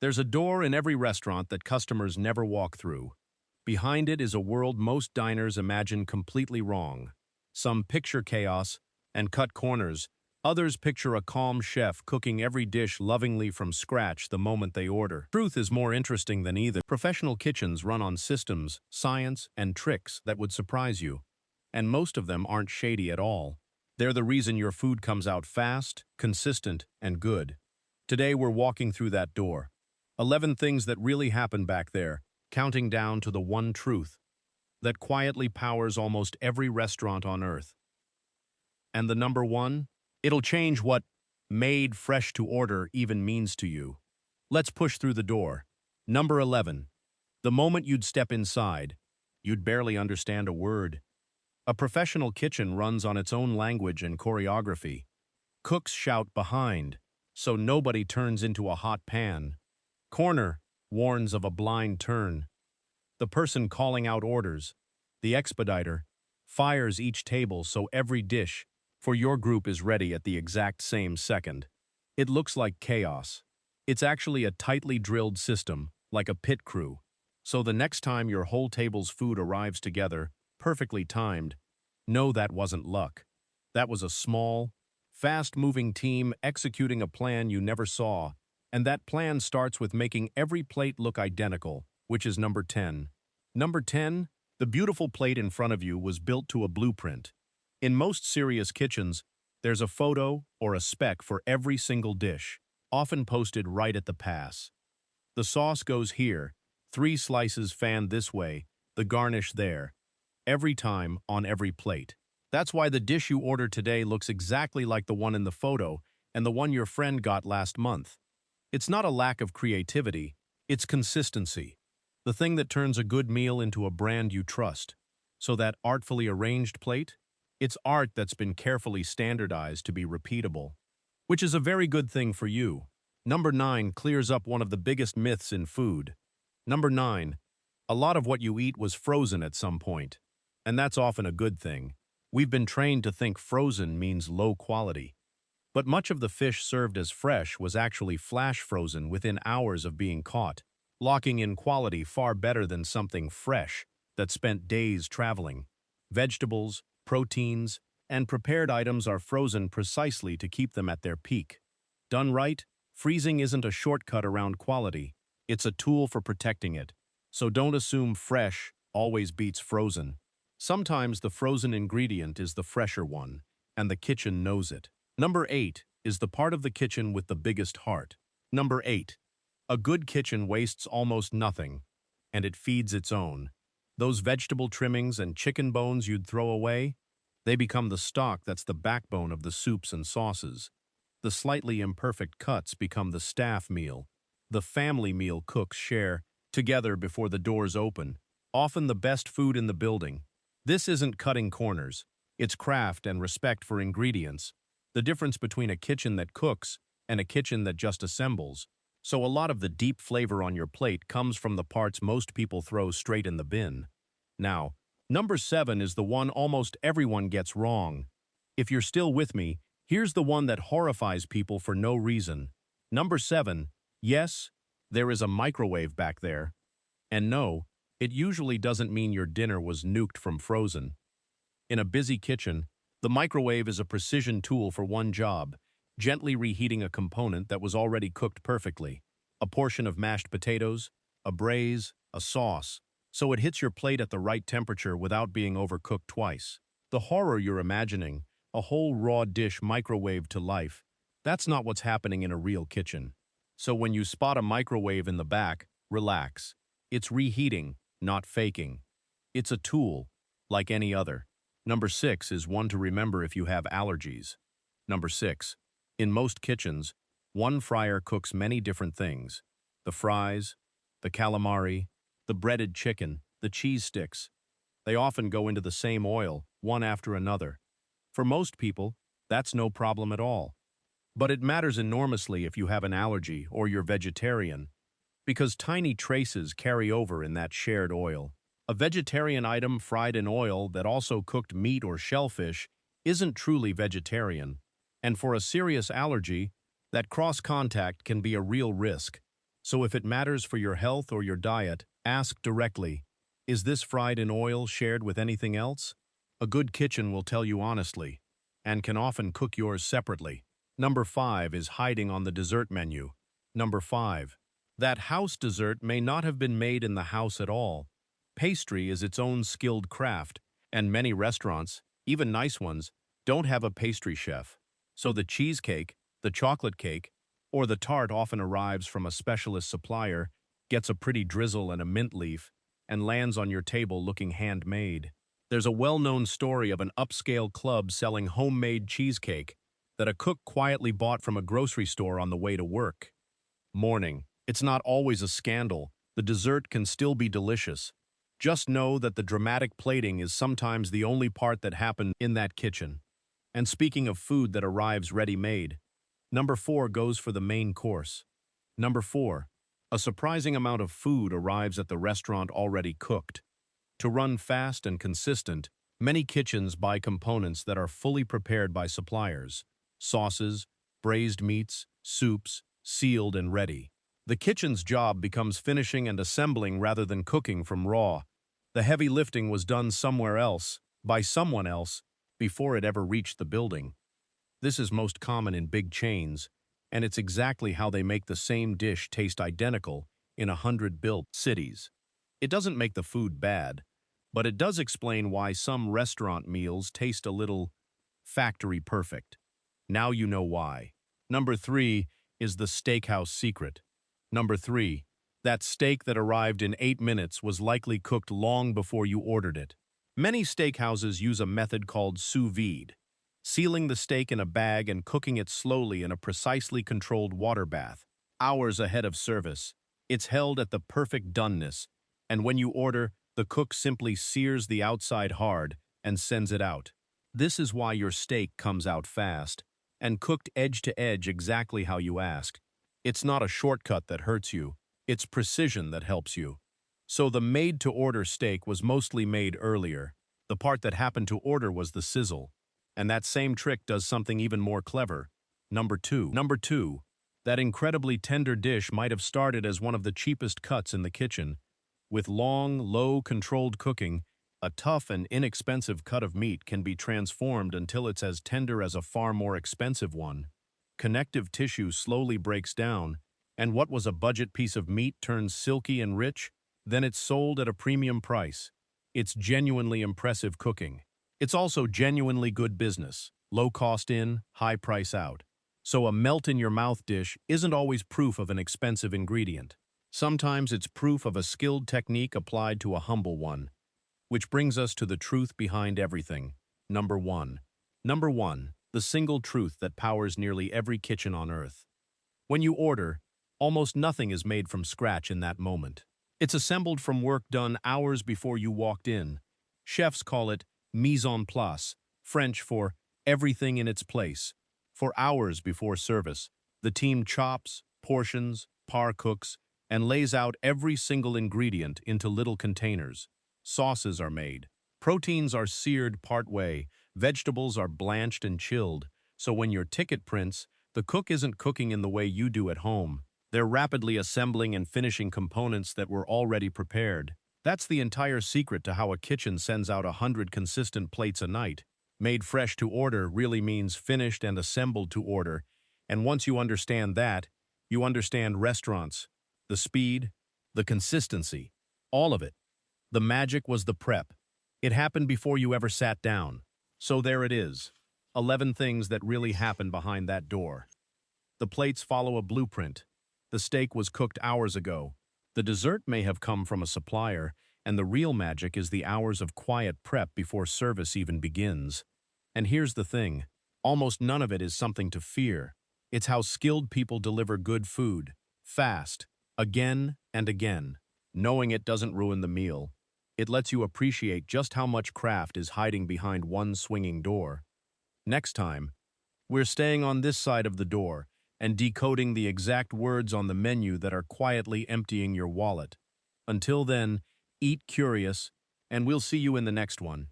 There's a door in every restaurant that customers never walk through. Behind it is a world most diners imagine completely wrong. Some picture chaos and cut corners. Others picture a calm chef cooking every dish lovingly from scratch the moment they order. Truth is more interesting than either. Professional kitchens run on systems, science, and tricks that would surprise you. And most of them aren't shady at all. They're the reason your food comes out fast, consistent, and good. Today we're walking through that door. 11 things that really happen back there, counting down to the one truth that quietly powers almost every restaurant on earth. And the number one? It'll change what made fresh to order even means to you. Let's push through the door. Number 11. The moment you'd step inside, you'd barely understand a word. A professional kitchen runs on its own language and choreography. Cooks shout behind, so nobody turns into a hot pan. Corner warns of a blind turn. The person calling out orders, the expediter, fires each table so every dish for your group is ready at the exact same second. It looks like chaos. It's actually a tightly drilled system, like a pit crew. So the next time your whole table's food arrives together, perfectly timed, know that wasn't luck. That was a small, fast-moving team executing a plan you never saw, and that plan starts with making every plate look identical, which is number 10. Number 10, the beautiful plate in front of you was built to a blueprint. In most serious kitchens, there's a photo or a spec for every single dish, often posted right at the pass. The sauce goes here, 3 slices fanned this way, the garnish there, every time on every plate. That's why the dish you order today looks exactly like the one in the photo and the one your friend got last month. It's not a lack of creativity, it's consistency. The thing that turns a good meal into a brand you trust. So that artfully arranged plate? It's art that's been carefully standardized to be repeatable. Which is a very good thing for you. Number 9 clears up one of the biggest myths in food. Number 9. A lot of what you eat was frozen at some point. And that's often a good thing. We've been trained to think frozen means low quality. But much of the fish served as fresh was actually flash frozen within hours of being caught, locking in quality far better than something fresh that spent days traveling. Vegetables, proteins, and prepared items are frozen precisely to keep them at their peak. Done right, freezing isn't a shortcut around quality. It's a tool for protecting it. So don't assume fresh always beats frozen. Sometimes the frozen ingredient is the fresher one, and the kitchen knows it. Number 8 is the part of the kitchen with the biggest heart. Number 8. A good kitchen wastes almost nothing, and it feeds its own. Those vegetable trimmings and chicken bones you'd throw away, they become the stock that's the backbone of the soups and sauces. The slightly imperfect cuts become the staff meal, the family meal cooks share together before the doors open, often the best food in the building. This isn't cutting corners, it's craft and respect for ingredients, the difference between a kitchen that cooks and a kitchen that just assembles. So a lot of the deep flavor on your plate comes from the parts most people throw straight in the bin. Now, number 7 is the one almost everyone gets wrong. If you're still with me, here's the one that horrifies people for no reason. Number 7, yes, there is a microwave back there. And no, it usually doesn't mean your dinner was nuked from frozen. In a busy kitchen, the microwave is a precision tool for one job, gently reheating a component that was already cooked perfectly. A portion of mashed potatoes, a braise, a sauce, so it hits your plate at the right temperature without being overcooked twice. The horror you're imagining, a whole raw dish microwaved to life, that's not what's happening in a real kitchen. So when you spot a microwave in the back, relax. It's reheating, not faking. It's a tool, like any other. Number 6 is one to remember if you have allergies. Number 6. In most kitchens, one fryer cooks many different things. The fries, the calamari, the breaded chicken, the cheese sticks. They often go into the same oil, one after another. For most people, that's no problem at all. But it matters enormously if you have an allergy or you're vegetarian, because tiny traces carry over in that shared oil. A vegetarian item fried in oil that also cooked meat or shellfish isn't truly vegetarian. And for a serious allergy, that cross-contact can be a real risk. So if it matters for your health or your diet, ask directly, is this fried in oil shared with anything else? A good kitchen will tell you honestly, and can often cook yours separately. Number 5 is hiding on the dessert menu. Number 5. That house dessert may not have been made in the house at all. Pastry is its own skilled craft, and many restaurants, even nice ones, don't have a pastry chef. So the cheesecake, the chocolate cake, or the tart often arrives from a specialist supplier, gets a pretty drizzle and a mint leaf, and lands on your table looking handmade. There's a well-known story of an upscale club selling homemade cheesecake that a cook quietly bought from a grocery store on the way to work. Morning. It's not always a scandal. The dessert can still be delicious. Just know that the dramatic plating is sometimes the only part that happened in that kitchen. And speaking of food that arrives ready-made, number 4 goes for the main course. Number 4. A surprising amount of food arrives at the restaurant already cooked. To run fast and consistent, many kitchens buy components that are fully prepared by suppliers. Sauces, braised meats, soups, sealed and ready. The kitchen's job becomes finishing and assembling rather than cooking from raw. The heavy lifting was done somewhere else, by someone else, before it ever reached the building. This is most common in big chains, and it's exactly how they make the same dish taste identical in 100 built cities. It doesn't make the food bad, but it does explain why some restaurant meals taste a little factory perfect. Now you know why. Number 3 is the steakhouse secret. Number 3. That steak that arrived in 8 minutes was likely cooked long before you ordered it. Many steakhouses use a method called sous vide, sealing the steak in a bag and cooking it slowly in a precisely controlled water bath, hours ahead of service. It's held at the perfect doneness, and when you order, the cook simply sears the outside hard and sends it out. This is why your steak comes out fast and cooked edge to edge exactly how you asked. It's not a shortcut that hurts you, it's precision that helps you. So the made-to-order steak was mostly made earlier. The part that happened to order was the sizzle. And that same trick does something even more clever. Number 2. That incredibly tender dish might have started as one of the cheapest cuts in the kitchen. With long, low-controlled cooking, a tough and inexpensive cut of meat can be transformed until it's as tender as a far more expensive one. Connective tissue slowly breaks down, and what was a budget piece of meat turns silky and rich, then it's sold at a premium price. It's genuinely impressive cooking. It's also genuinely good business, low cost in, high price out. So a melt-in-your-mouth dish isn't always proof of an expensive ingredient. Sometimes it's proof of a skilled technique applied to a humble one. Which brings us to the truth behind everything. Number 1. The single truth that powers nearly every kitchen on Earth. When you order, almost nothing is made from scratch in that moment. It's assembled from work done hours before you walked in. Chefs call it mise en place, French for everything in its place. For hours before service, the team chops, portions, par cooks, and lays out every single ingredient into little containers. Sauces are made. Proteins are seared partway. Vegetables are blanched and chilled. So when your ticket prints, the cook isn't cooking in the way you do at home. They're rapidly assembling and finishing components that were already prepared. That's the entire secret to how a kitchen sends out 100 consistent plates a night. Made fresh to order really means finished and assembled to order. And once you understand that, you understand restaurants, the speed, the consistency, all of it. The magic was the prep. It happened before you ever sat down. So there it is. 11 things that really happen behind that door. The plates follow a blueprint. The steak was cooked hours ago. The dessert may have come from a supplier, and the real magic is the hours of quiet prep before service even begins. And here's the thing. Almost none of it is something to fear. It's how skilled people deliver good food, fast, again and again. Knowing it doesn't ruin the meal. It lets you appreciate just how much craft is hiding behind one swinging door. Next time, we're staying on this side of the door and decoding the exact words on the menu that are quietly emptying your wallet. Until then, eat curious, and we'll see you in the next one.